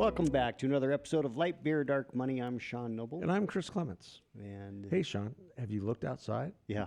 Welcome back to another episode of Light Beer, Dark Money. I'm Sean Noble. And I'm Chris Clements. And hey, Sean, have you looked outside? Yeah.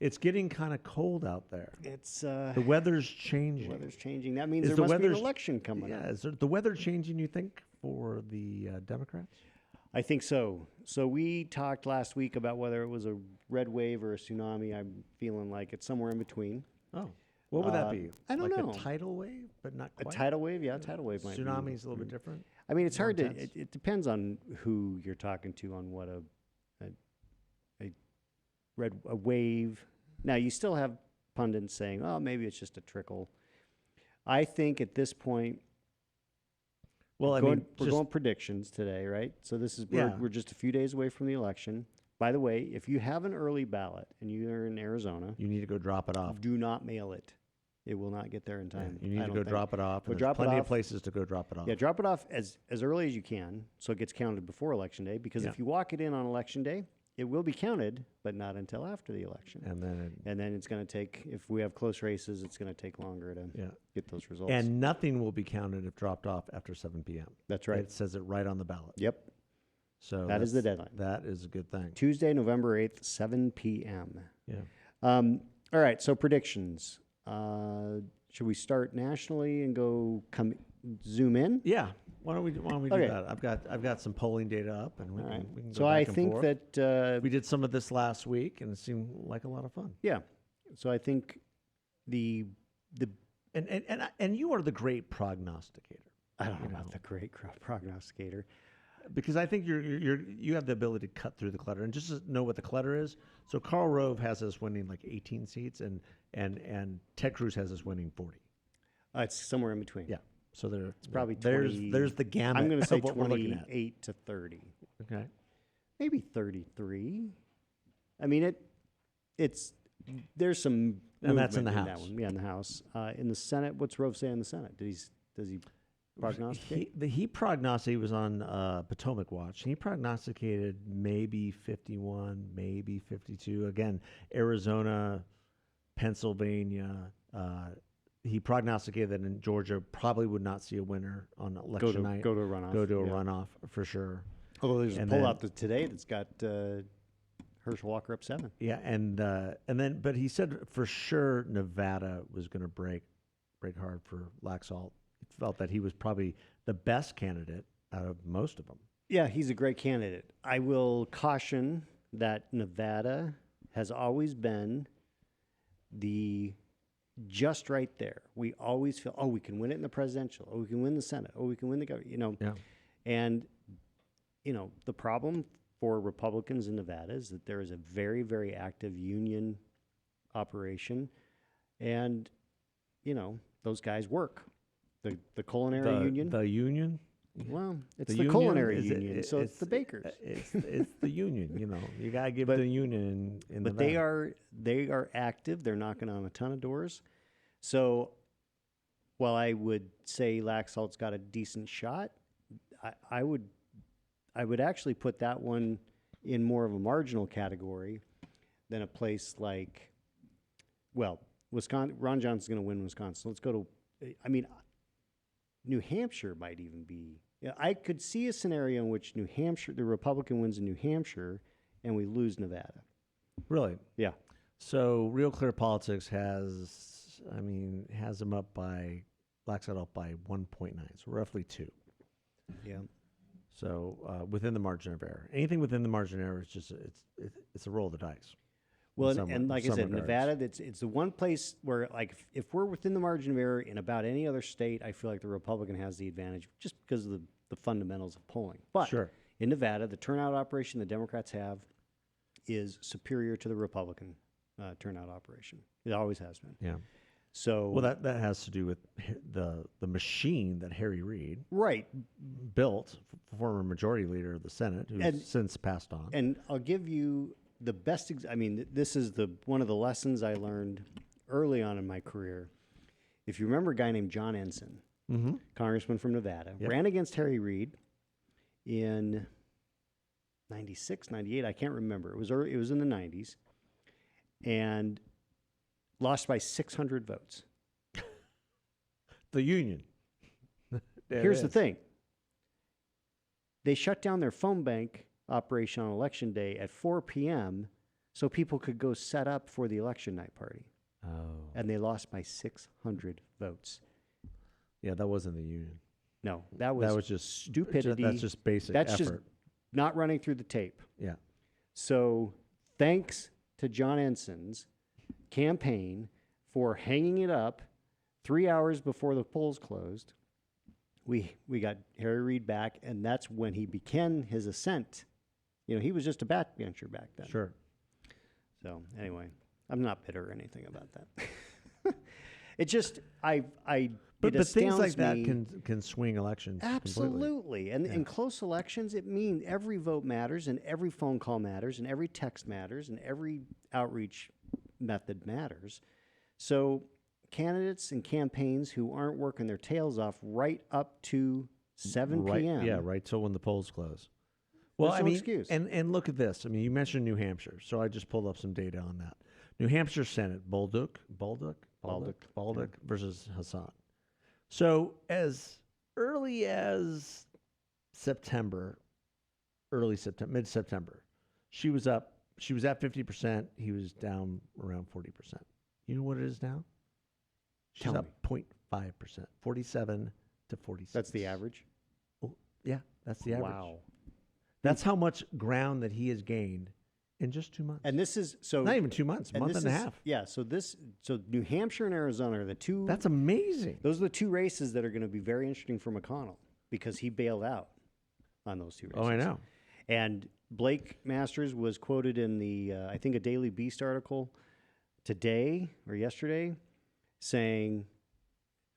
It's getting kind of cold out there. It's the weather's changing. The weather's changing. That means there must be an election coming up. Yeah, is the weather changing, you think, for the Democrats? I think so. So we talked last week about whether it was a red wave or a tsunami. I'm feeling like it's somewhere in between. Oh. What would that be? I don't know. Like a tidal wave, but not quite? A tidal wave? Yeah, a tidal wave might be. Tsunami's a little bit different? I mean, it's hard to... It depends on who you're talking to on what a wave... Now, you still have pundits saying, oh, maybe it's just a trickle. I think at this point... Well, we're going predictions today, right? So this is we're just a few days away from the election. By the way, if you have an early ballot and you're in Arizona, you need to go drop it off. Do not mail it. It will not get there in time. Yeah, you need to go drop it off. There's plenty of places to go drop it off. Yeah, drop it off as early as you can so it gets counted before Election Day. Because if you walk it in on Election Day, it will be counted, but not until after the election. And then it's going to take, if we have close races, it's going to take longer to get those results. And nothing will be counted if dropped off after 7 p.m. That's right. It says it right on the ballot. Yep. So that is the deadline. That is a good thing. Tuesday, November 8th, 7 p.m. Yeah. All right. So predictions. Should we start nationally and zoom in? Yeah. Why don't we do that? I've got some polling data up, and we can go back and forth. That we did some of this last week, and it seemed like a lot of fun. Yeah. So I think and you are the great prognosticator. I don't know about the great prognosticator. Because I think you have the ability to cut through the clutter and just to know what the clutter is. So Karl Rove has us winning like 18 seats, and Ted Cruz has us winning 40. It's somewhere in between. Yeah. So it's probably 20, there's the gamut. I'm going to say what 28 to 30. Okay. Maybe 33. I mean there's some and that's in the House. That one. Yeah, in the House. In the Senate, what's Rove say in the Senate? Does he prognosticate? He prognosticated. He was on Potomac Watch. He prognosticated maybe 51, maybe 52. Again, Arizona, Pennsylvania. He prognosticated that in Georgia probably would not see a winner on election night. Go to a runoff. Go to a runoff for sure. Although there's a poll out today that's got Herschel Walker up 7. Yeah, but he said for sure Nevada was going to break hard for Laxalt. He felt that he was probably the best candidate out of most of them. Yeah, he's a great candidate. I will caution that Nevada has always been just right there. We always feel, we can win it in the presidential. We can win the Senate. We can win the government. Yeah. And the problem for Republicans in Nevada is that there is a very, very active union operation, and those guys work. The culinary union. The union. Well, it's the culinary union, so it's the bakers. It's the union. You gotta give the union in but Nevada. they are active. They're knocking on a ton of doors. So while I would say Laxalt's got a decent shot, I would actually put that one in more of a marginal category than a place like, Wisconsin. Ron Johnson's going to win Wisconsin. Let's go to, New Hampshire might even be. I could see a scenario in which New Hampshire, the Republican wins in New Hampshire, and we lose Nevada. Really? Yeah. So Real Clear Politics has them up by Laxalt up by 1.9, so roughly 2. Yeah. So within the margin of error, anything within the margin of error is just it's a roll of the dice. Well, and like I said, Nevada, it's the one place where, like, if we're within the margin of error in about any other state, I feel like the Republican has the advantage just because of the fundamentals of polling. But in Nevada, the turnout operation the Democrats have is superior to the Republican turnout operation. It always has been. Yeah. So that has to do with the machine that Harry Reid built, former majority leader of the Senate, who's since passed on. And I'll give you the best. This is one of the lessons I learned early on in my career. If you remember a guy named John Ensign, congressman from Nevada, ran against Harry Reid in 96, 98, I can't remember. It was in the 90s, and lost by 600 votes. The union. here's the thing. They shut down their phone bank operation on Election Day at 4 p.m. so people could go set up for the election night party. Oh. And they lost by 600 votes. Yeah, that wasn't the union. No, that was just stupidity. That's just basic That's effort. just not running through the tape. Yeah. So thanks to John Enson's campaign for hanging it up 3 hours before the polls closed. We got Harry Reid back, and that's when he began his ascent. He was just a backbencher back then. Sure. So anyway, I'm not bitter or anything about that. It just, But things like that can swing elections. Absolutely. And in close elections, it means every vote matters, and every phone call matters, and every text matters, and every outreach method matters. So candidates and campaigns who aren't working their tails off right up to 7 p.m. Yeah, right till when the polls close. Well, There's no excuse. And look at this. I mean, you mentioned New Hampshire, so I just pulled up some data on that. New Hampshire Senate, Bolduc versus Hassan. So as early as mid-September, she was up. She was at 50%. He was down around 40%. You know what it is now? She's up 0.5%, 47 to 46. That's the average? Oh, yeah, that's the average. Wow. That's how much ground that he has gained in just 2 months. And this is so not even 2 months, month and a half. Yeah, so New Hampshire and Arizona are the two. That's amazing. Those are the two races that are going to be very interesting for McConnell because he bailed out on those two races. Oh, I know. And Blake Masters was quoted in the I think a Daily Beast article today or yesterday saying,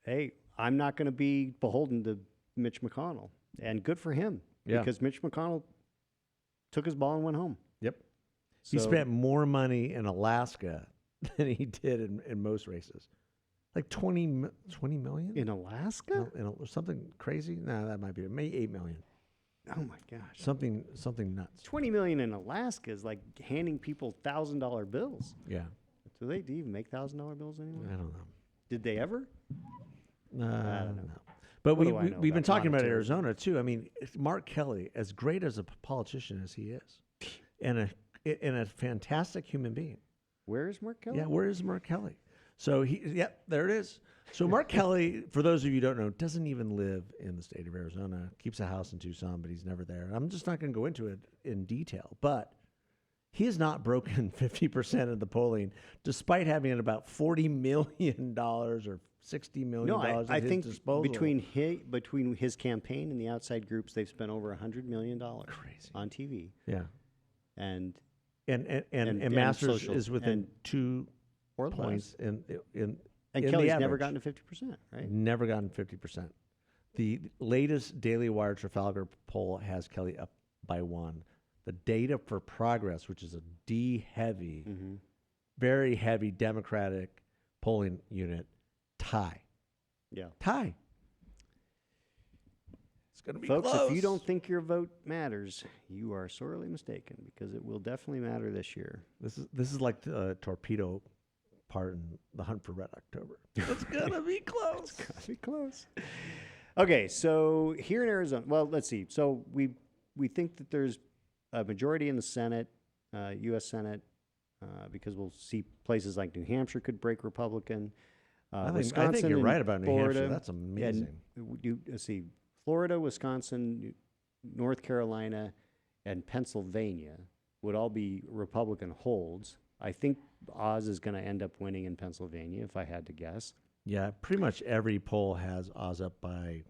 "Hey, I'm not going to be beholden to Mitch McConnell," and good for him because Mitch McConnell took his ball and went home. Yep. So, He spent more money in Alaska than he did in most races. Like 20 million? in Alaska? Or something crazy? No, that might be it. Maybe 8 million. Oh my gosh. Something nuts. 20 million in Alaska is like handing people $1,000 bills. Yeah. Do they even make $1,000 bills anymore? I don't know. Did they ever? I don't know. What But do I know we've been about talking about monetary? Arizona too. I mean, Mark Kelly, as great as a politician as he is, and a fantastic human being. Where is Mark Kelly? Yeah, where is Mark Kelly? So there it is. So Mark Kelly, for those of you who don't know, doesn't even live in the state of Arizona. Keeps a house in Tucson, but he's never there. I'm just not going to go into it in detail, but he has not broken 50% of the polling, despite having about $40 million or $60 million No, at I his think disposal. between his campaign and the outside groups, they've spent over $100 million Crazy. on TV. Yeah. And Masters social, is within 2 or points less. in Kelly's the never average. gotten to 50%, right? Never gotten 50%. The latest Daily Wire Trafalgar poll has Kelly up by 1. The Data for Progress, which is a D-heavy, very heavy Democratic polling unit, tie. Yeah. Tie. It's going to be Folks, close. if you don't think your vote matters, you are sorely mistaken because it will definitely matter this year. This is like the torpedo part in The Hunt for Red October. It's going to be close. It's got to be close. Okay, so here in Arizona, well, let's see. So we think that there's a majority in the Senate, U.S. Senate, because we'll see places like New Hampshire could break Republican. I Wisconsin think you're and right about New Florida, Hampshire. That's amazing. And let's see, Florida, Wisconsin, North Carolina, and Pennsylvania would all be Republican holds. I think Oz is going to end up winning in Pennsylvania, if I had to guess. Yeah, pretty much every poll has Oz up by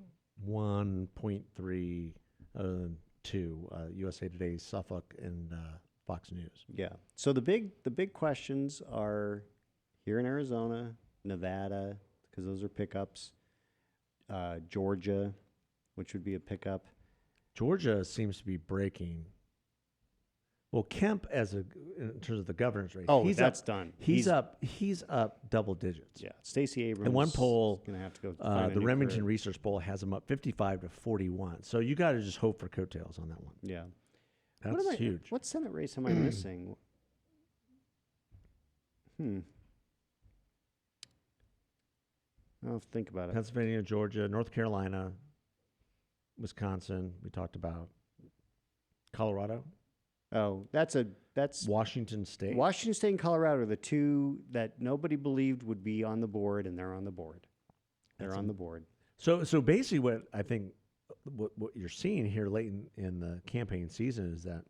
1.3, other than 2. USA Today, Suffolk, and Fox News. Yeah. So the big questions are here in Arizona, Nevada, because those are pickups. Georgia, which would be a pickup. Georgia seems to be breaking. Well, Kemp, in terms of the governor's race, Oh, that's done. He's up double digits. Yeah, Stacey Abrams. And one poll, going to have to go. Find a the new Remington career. Research poll has him up 55 to 41. So you got to just hope for coattails on that one. Yeah, That's huge. What Senate race am I missing? I'll think about it. Pennsylvania, Georgia, North Carolina, Wisconsin. We talked about Colorado, Oh, that's Washington State. Washington State and Colorado are the two that nobody believed would be on the board, and they're on the board. They're on the board. So basically, what I think what you're seeing here late in the campaign season is that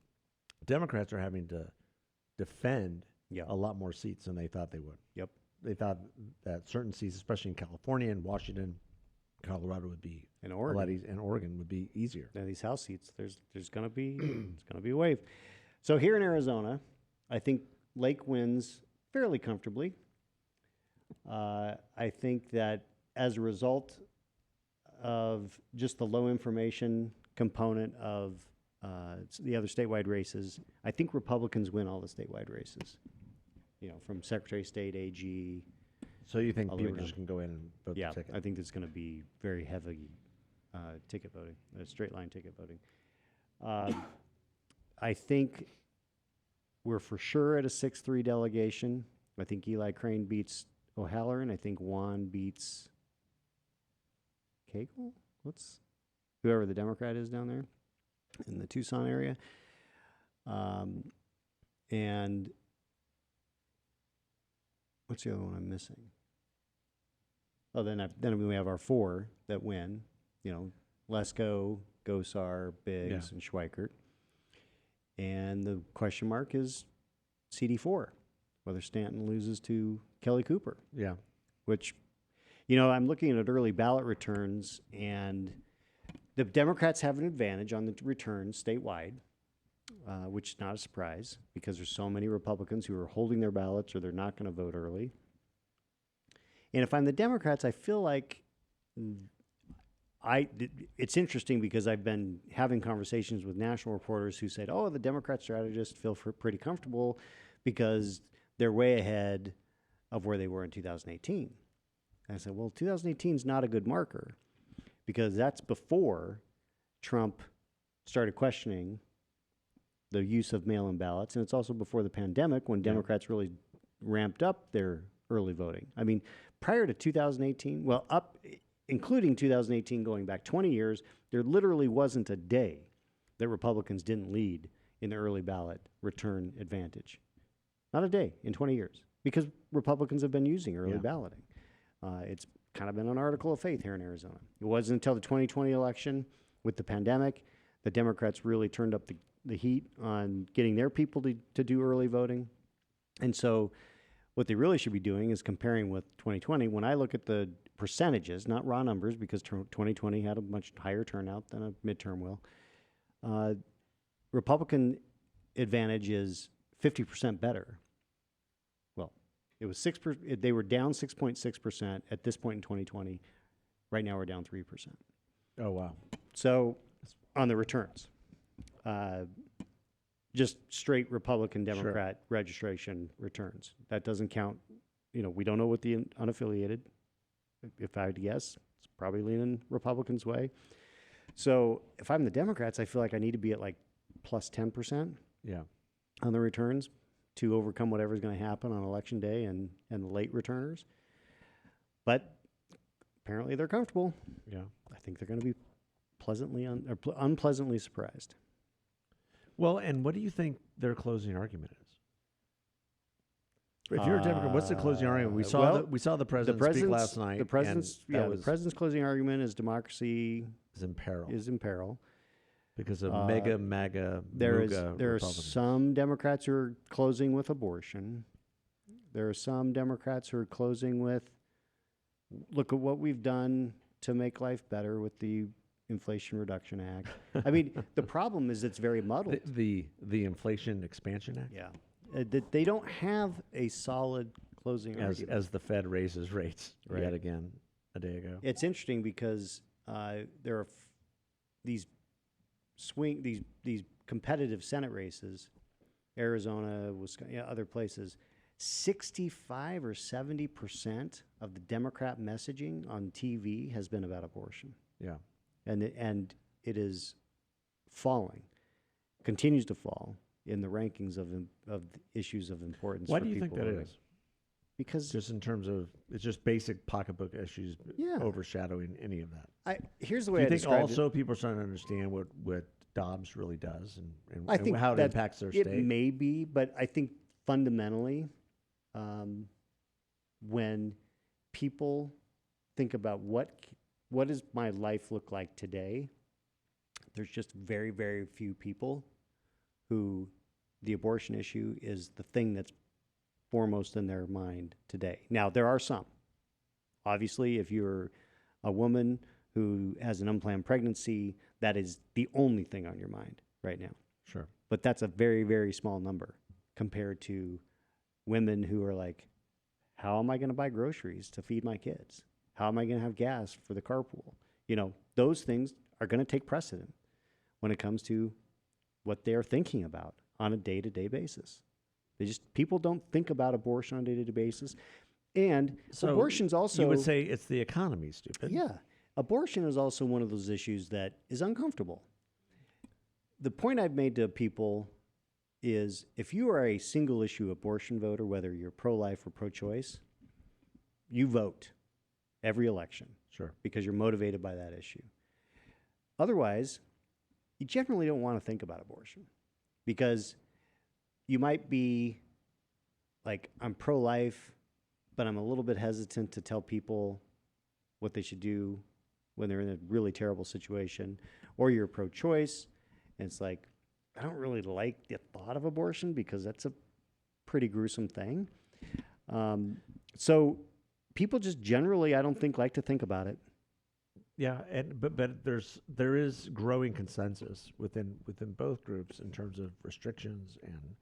Democrats are having to defend Yeah. a lot more seats than they thought they would. Yep. They thought that certain seats, especially in California and Washington, Colorado would be And a Oregon. lot and Oregon would be easier. Now these House seats, there's going to be it's going to be a wave. So here in Arizona, I think Lake wins fairly comfortably. I think that as a result of just the low information component of the other statewide races, I think Republicans win all the statewide races. You know, from Secretary of State, AG. So you think All the way people down. just can go in and vote Yeah, the ticket? I think there's going to be very heavy ticket voting, straight line ticket voting. I think we're for sure at a 6-3 delegation. I think Eli Crane beats O'Halloran. I think Juan beats Cagle. Whoever the Democrat is down there in the Tucson area. And what's the other one I'm missing? Oh, then we have our 4 that win. You know, Lesko, Gosar, Biggs, and Schweikert. And the question mark is CD4, whether Stanton loses to Kelly Cooper, Yeah. which, you know, I'm looking at early ballot returns, and the Democrats have an advantage on the returns statewide, which is not a surprise because there's so many Republicans who are holding their ballots or they're not going to vote early. And if I'm the Democrats, I feel like it's interesting because I've been having conversations with national reporters who said, oh, the Democrat strategists feel pretty comfortable because they're way ahead of where they were in 2018. And I said, well, 2018 is not a good marker because that's before Trump started questioning the use of mail-in ballots, and it's also before the pandemic when Democrats really ramped up their early voting. I mean, prior to 2018, including 2018 going back 20 years, there literally wasn't a day that Republicans didn't lead in the early ballot return advantage. Not a day in 20 years because Republicans have been using early balloting. It's kind of been an article of faith here in Arizona. It wasn't until the 2020 election with the pandemic that Democrats really turned up the heat on getting their people to do early voting. And so what they really should be doing is comparing with 2020. When I look at the percentages, not raw numbers, because 2020 had a much higher turnout than a midterm will, Republican advantage is 50% better. Well, it was 6%. They were down 6.6% at this point in 2020. Right now we're down 3%. Oh, wow. So on the returns, just straight Republican Democrat registration returns. That doesn't count. You know, we don't know what the unaffiliated. If I had to guess, it's probably leaning Republicans' way. So if I'm the Democrats, I feel like I need to be at like plus 10% on the returns to overcome whatever's going to happen on election day and the late returners. But apparently they're comfortable. Yeah. I think they're going to be unpleasantly surprised. Well, and what do you think their closing argument is? If you're a Democrat, what's the closing argument? We saw the president speak last night. The president's closing argument is democracy is in peril. Because of MAGA. There are some Democrats who are closing with abortion. There are some Democrats who are closing with, look at what we've done to make life better with the Inflation Reduction Act. I mean, the problem is it's very muddled. The Inflation Expansion Act? Yeah. They don't have a solid closing argument. As the Fed raises rates yet again a day ago. It's interesting because there are these competitive Senate races, Arizona, Wisconsin, other places. 65 or 70% of the Democrat messaging on TV has been about abortion. Yeah. And it is falling, continues to fall in the rankings of issues of importance. Why for do you think people that is? because Just in terms of, it's just basic pocketbook issues Yeah. overshadowing any of that. here's the Do way you I think described also people are starting to understand what Dobbs really does I and think how it that impacts their it state? may be, but I think fundamentally, when people think about what does my life look like today, there's just very, very few people who the abortion issue is the thing that's foremost in their mind today. Now, there are some. Obviously, if you're a woman who has an unplanned pregnancy, that is the only thing on your mind right now. Sure. But that's a very, very small number compared to women who are like, how am I going to buy groceries to feed my kids? How am I going to have gas for the carpool? You know, those things are going to take precedent when it comes to what they're thinking about on a day-to-day basis. People don't think about abortion on a day-to-day basis. And So abortion's also... You would say it's the economy, stupid. Yeah. Abortion is also one of those issues that is uncomfortable. The point I've made to people is if you are a single issue abortion voter, whether you're pro-life or pro-choice, you vote every election. Sure. Because you're motivated by that issue. Otherwise, you generally don't want to think about abortion because you might be like, I'm pro-life, but I'm a little bit hesitant to tell people what they should do when they're in a really terrible situation. Or you're pro-choice, and it's like, I don't really like the thought of abortion because that's a pretty gruesome thing. So people just generally, I don't think, like to think about it. Yeah, but there is growing consensus within both groups in terms of restrictions and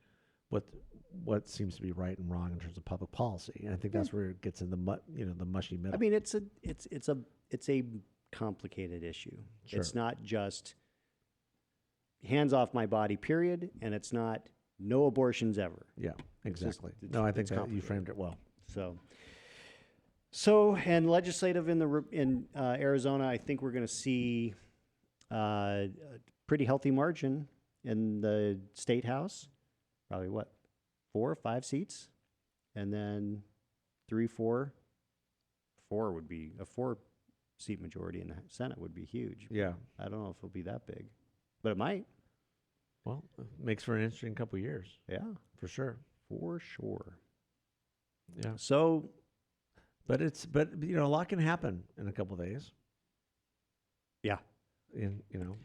what seems to be right and wrong in terms of public policy. And I think that's where it gets in the mushy middle. I mean, it's a complicated issue. Sure. It's not just hands off my body, period, and it's not no abortions ever. Yeah, exactly. it's- No, I think it's that you complicated. framed it well. So and legislative in Arizona, I think we're going to see a pretty healthy margin in the state house. Probably 4 or 5 seats, and then 3, 4 would be a 4-seat majority in the Senate would be huge. Yeah. I don't know if it'll be that big, but it might. Well, it makes for an interesting couple of years. Yeah, For sure. for sure. Yeah. So But a lot can happen in a couple of days. yeah, A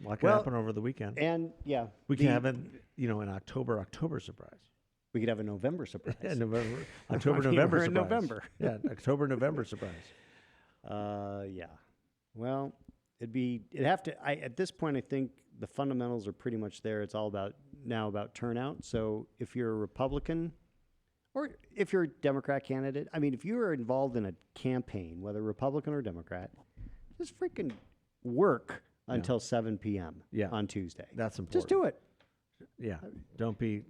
lot can happen over the weekend. and yeah, We can have an October surprise. we could have a November surprise. Yeah, November, I October, mean, November we're in surprise. November. Yeah, October, November surprise. Yeah. Well, at this point, I think the fundamentals are pretty much there. It's all about turnout. So if you're a Republican or if you're a Democrat candidate, I mean, if you are involved in a campaign, whether Republican or Democrat, just freaking work until 7 p.m. Yeah. on Tuesday. That's important. Just do it. Yeah, don't be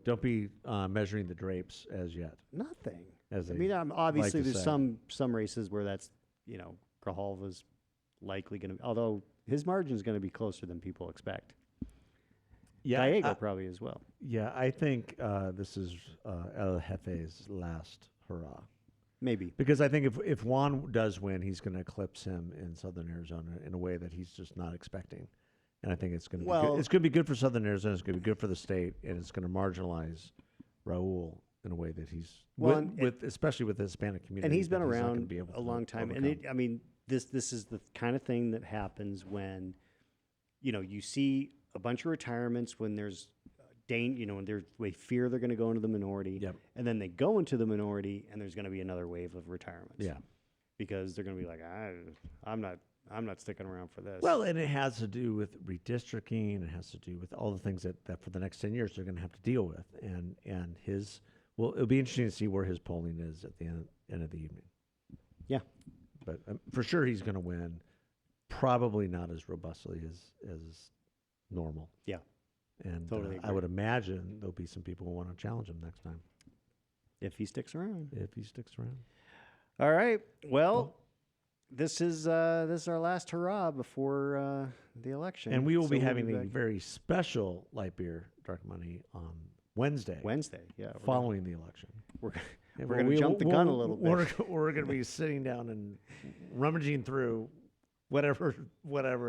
measuring the drapes as yet. Nothing. As I they mean, obviously like to there's say. some races where that's, Grijalva's likely going to, although his margin is going to be closer than people expect. Yeah, Gallego probably as well. yeah. I think this is El Jefe's last hurrah. Maybe. Because I think if Juan does win, he's going to eclipse him in Southern Arizona in a way that he's just not expecting. And I think it's going to be good. It's going to be good for Southern Arizona. It's going to be good for the state, and it's going to marginalize Raul in a way that he's especially with the Hispanic community. And he's been that not gonna around be able a to long time. overcome. This is the kind of thing that happens when, you see a bunch of retirements when there's when they fear they're going to go into the minority. Yep. And then they go into the minority, and there's going to be another wave of retirements. Yeah. Because they're going to be like, I'm not sticking around for this. Well, and it has to do with redistricting. It has to do with all the things that for the next 10 years they're going to have to deal with. And it'll be interesting to see where his polling is at the end of the evening. Yeah. But for sure he's going to win. Probably not as robustly as normal. Yeah. And Totally I would imagine there'll be some people who want to challenge him next time. If he sticks around. All right. Well, this is our last hurrah before the election. And we will be we'll having a back very special light beer, dark money on Wednesday. Yeah. Following the election. Yeah, We're going to jump the gun a little bit. We're going to be sitting down and rummaging through whatever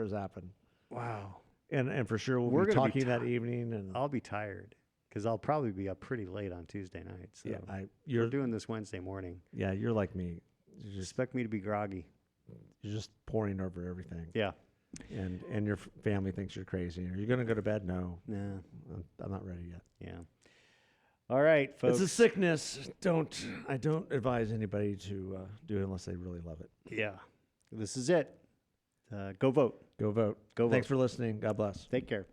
has happened. Wow. And for sure we're gonna be talking that evening. And I'll be tired because I'll probably be up pretty late on Tuesday night. So yeah, you're doing this Wednesday morning. Yeah, you're like me. You just Expect me to be groggy. You're just pouring over everything. Yeah. And your family thinks you're crazy. Are you going to go to bed? No. No. I'm not ready yet. Yeah. All right, folks. It's a sickness. I don't advise anybody to do it unless they really love it. Yeah. This is it. Go vote. Go vote. Go vote. Thanks for listening. God bless. Take care.